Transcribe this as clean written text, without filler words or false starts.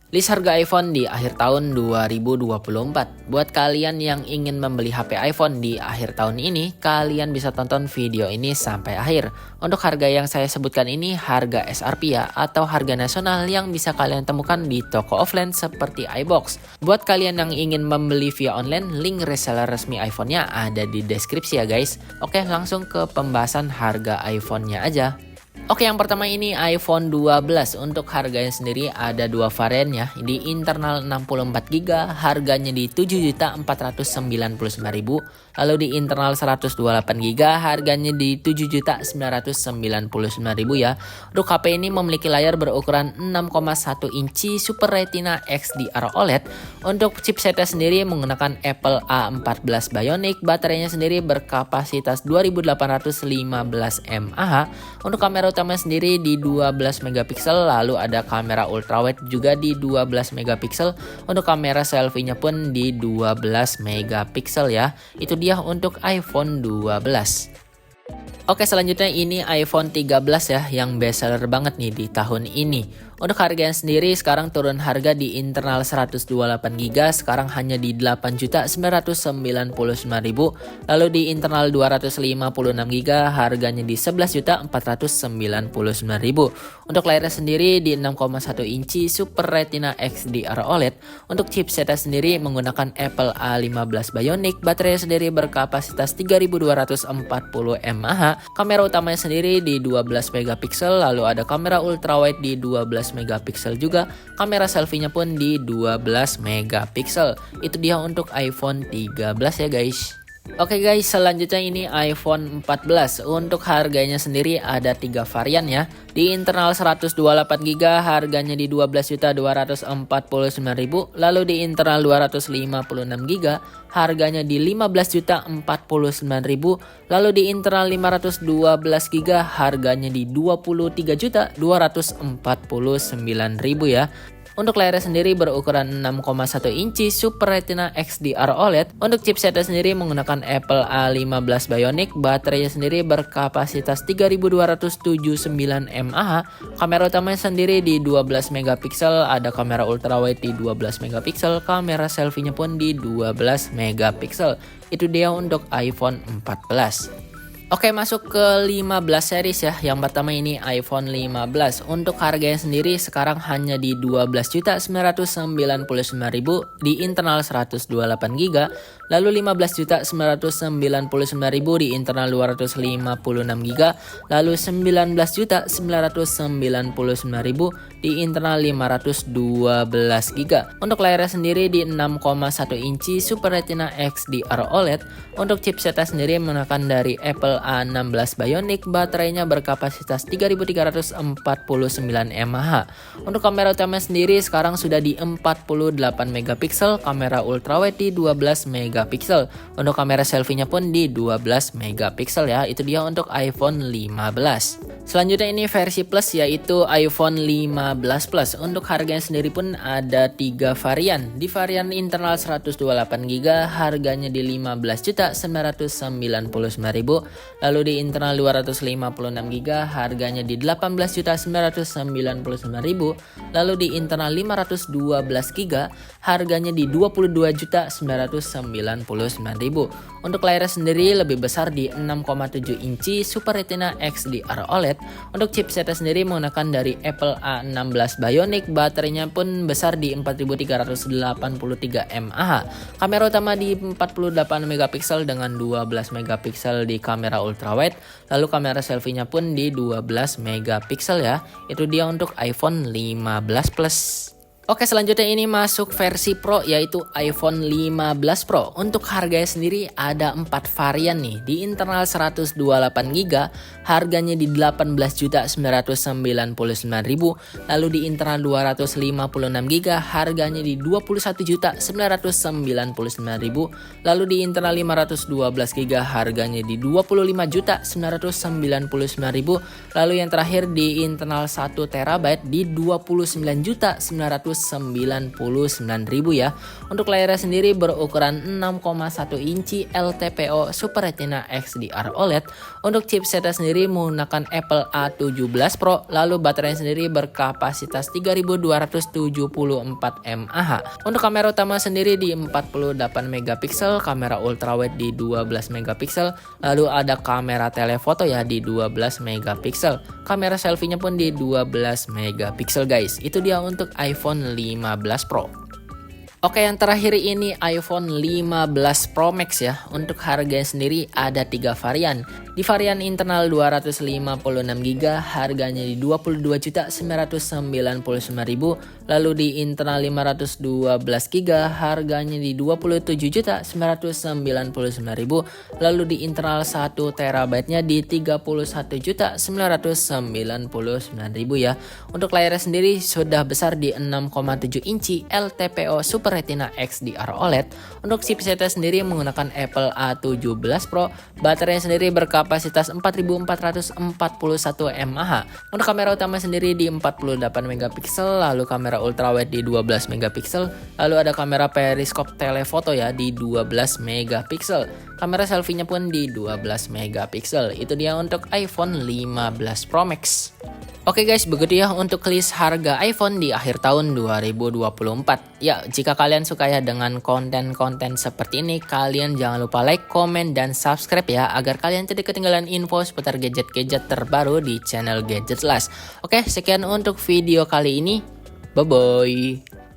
List harga iPhone di akhir tahun 2024. Buat kalian yang ingin membeli HP iPhone di akhir tahun ini, kalian bisa tonton video ini sampai akhir. Untuk harga yang saya sebutkan ini harga SRP ya, atau harga nasional yang bisa kalian temukan di toko offline seperti iBox. Buat kalian yang ingin membeli via online, link reseller resmi iPhone-nya ada di deskripsi ya guys. Oke, langsung ke pembahasan harga iPhone-nya aja. Oke, yang pertama ini iPhone 12. Untuk harganya sendiri ada dua varian ya. Di internal 64GB harganya di 7.499.000. Lalu di internal 128GB harganya di 7.999.000 ya. Untuk HP ini memiliki layar berukuran 6,1 inci Super Retina XDR OLED. Untuk chipsetnya sendiri menggunakan Apple A14 Bionic. Baterainya sendiri berkapasitas 2815 mAh. Untuk kamera utama sendiri di 12 megapiksel, lalu ada kamera ultrawide juga di 12 megapiksel. Untuk kamera selfie-nya pun di 12 megapiksel ya. Itu dia untuk iPhone 12. Oke, selanjutnya ini iPhone 13 ya, yang best seller banget nih di tahun ini. Untuk harganya sendiri sekarang turun harga di internal 128GB sekarang hanya di 8.999.000. Lalu di internal 256GB harganya di 11.499.000. Untuk layarnya sendiri di 6,1 inci Super Retina XDR OLED. Untuk chipsetnya sendiri menggunakan Apple A15 Bionic. Baterainya sendiri berkapasitas 3240 mAh. Kamera utamanya sendiri di 12 megapiksel, lalu ada kamera ultrawide di 12 megapiksel juga. Kamera selfie-nya pun di 12 megapiksel. Itu dia untuk iPhone 13 ya guys. Oke guys, selanjutnya ini iPhone 14. Untuk harganya sendiri ada 3 varian ya. Di internal 128GB harganya di 12.249.000. Lalu di internal 256GB harganya di 15.049.000. Lalu di internal 512GB harganya di 23.249.000 ya. Untuk layarnya sendiri berukuran 6,1 inci Super Retina XDR OLED. Untuk chipsetnya sendiri menggunakan Apple A15 Bionic. Baterainya sendiri berkapasitas 3279 mAh. Kamera utamanya sendiri di 12 megapiksel. Ada kamera ultrawide di 12 megapiksel. Kamera selfie-nya pun di 12 megapiksel. Itu dia untuk iPhone 14. Oke, masuk ke 15 series ya. Yang pertama ini iPhone 15. Untuk harganya sendiri sekarang hanya di 12.999.000 di internal 128GB. Lalu 15.999.000 di internal 256GB. Lalu 19.999.000 di internal 512GB. Untuk layarnya sendiri di 6,1 inci Super Retina XDR OLED. Untuk chipsetnya sendiri menggunakan dari Apple A16 Bionic. Baterainya berkapasitas 3349 mAh. Untuk kamera utama sendiri sekarang sudah di 48 megapiksel, kamera ultrawide di 12 megapiksel. Untuk kamera selfie-nya pun di 12 megapiksel ya. Itu dia untuk iPhone 15. Selanjutnya ini versi plus, yaitu iPhone 15 Plus. Untuk harganya sendiri pun ada 3 varian. Di varian internal 128GB harganya di 15.999.000. Lalu di internal 256GB harganya di 18.999.000. Lalu di internal 512GB harganya di 22.999.000. Untuk layarnya sendiri lebih besar di 6,7 inci Super Retina XDR OLED. Untuk chipsetnya sendiri menggunakan dari Apple A16 Bionic. Baterainya pun besar di 4.383 mAh. Kamera utama di 48 megapiksel dengan 12 megapiksel di kamera ultrawide. Lalu kamera selfie-nya pun di 12 megapiksel ya. Itu dia untuk iPhone 15 Plus. Oke, selanjutnya ini masuk versi Pro, yaitu iPhone 15 Pro. Untuk harganya sendiri ada 4 varian nih. Di internal 128GB harganya di 18.999.000. Lalu di internal 256GB harganya di 21.999.000. Lalu di internal 512GB harganya di 25.999.000. Lalu yang terakhir di internal 1 TB di 29.999.000. 999.000 ya. Untuk layarnya sendiri berukuran 6,1 inci LTPO Super Retina XDR OLED. Untuk chipsetnya sendiri menggunakan Apple A17 Pro, lalu baterainya sendiri berkapasitas 3274 mAh. Untuk kamera utama sendiri di 48 megapiksel, kamera ultrawide di 12 megapiksel, lalu ada kamera telefoto ya di 12 megapiksel. Kamera selfie-nya pun di 12 megapiksel guys. Itu dia untuk iPhone 15 Pro. Oke, yang terakhir ini iPhone 15 Pro Max ya. Untuk harganya sendiri ada 3 varian. Di varian internal 256GB harganya di 22.999.000. Lalu di internal 512GB harganya di 27.999.000. Lalu di internal 1TB-nya di 31.999.000 ya. Untuk layarnya sendiri sudah besar di 6,7 inci LTPO Super Retina XDR OLED. Untuk chipsetnya sendiri menggunakan Apple A17 Pro. Baterainya sendiri berkapasitas 4441 mAh. Untuk kamera utama sendiri di 48 megapiksel, lalu kamera ultrawide di 12 megapiksel, lalu ada kamera periskop telefoto ya di 12 megapiksel. Kamera selfie-nya pun di 12 megapiksel. Itu dia untuk iPhone 15 Pro Max. Oke guys, begitu ya untuk list harga iPhone di akhir tahun 2024. Ya, jika kalian suka ya dengan konten-konten seperti ini, kalian jangan lupa like, komen, dan subscribe ya, agar kalian tidak ketinggalan info seputar gadget-gadget terbaru di channel Gadget Last. Oke, sekian untuk video kali ini. Bye-bye.